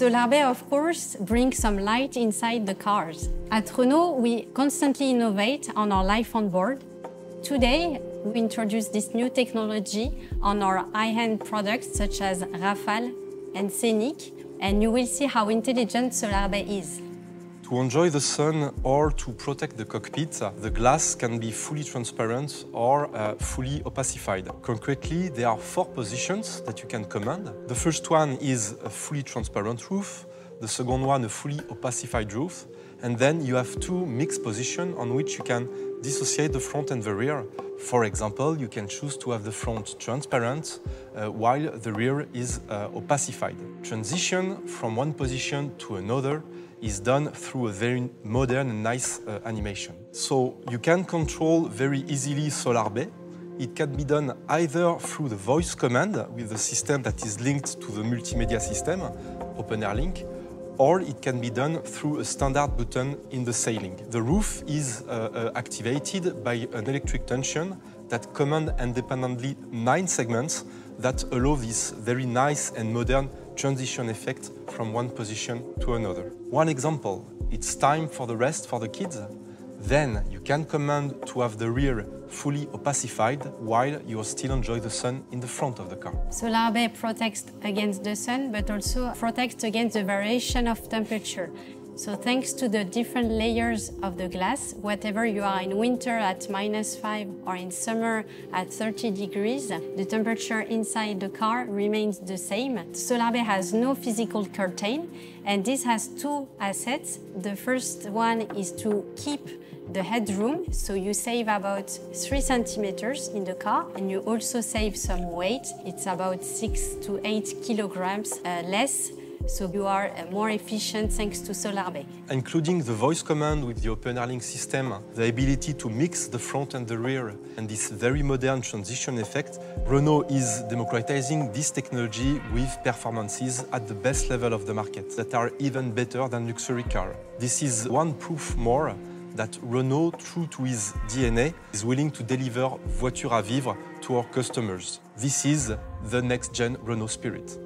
Solarbay, of course, brings some light inside the cars. At Renault, we constantly innovate on our life on board. Today, we introduce this new technology on our high-end products such as Rafale and Scénic, and you will see how intelligent Solarbay is. To enjoy the sun or to protect the cockpit, the glass can be fully transparent or fully opacified. Concretely, there are 4 positions that you can command. The first one is a fully transparent roof, the second one a fully opacified roof, and then you have 2 mixed positions on which you can dissociate the front and the rear. For example, you can choose to have the front transparent while the rear is opacified. Transition from one position to another is done through a very modern and nice animation. So you can control very easily Solarbay. It can be done either through the voice command with the system that is linked to the multimedia system, OpenAirLink, or it can be done through a standard button in the ceiling. The roof is activated by an electric tension that commands independently 9 segments that allow this very nice and modern transition effect from one position to another. One example, it's time for the rest for the kids. Then you can command to have the rear fully opacified while you still enjoy the sun in the front of the car. Solarbay protects against the sun, but also protects against the variation of temperature. So thanks to the different layers of the glass, whatever you are in winter at -5 or in summer at 30 degrees, the temperature inside the car remains the same. Solarbay has no physical curtain, and this has 2 assets. The first one is to keep the headroom, so you save about 3 centimeters in the car, and you also save some weight. It's about 6 to 8 kilograms less. So you are more efficient thanks to Solarbay. Including the voice command with the OpenAirLink system, the ability to mix the front and the rear, and this very modern transition effect, Renault is democratizing this technology with performances at the best level of the market that are even better than luxury car. This is one proof more that Renault, true to his DNA, is willing to deliver voiture à vivre to our customers. This is the next-gen Renault spirit.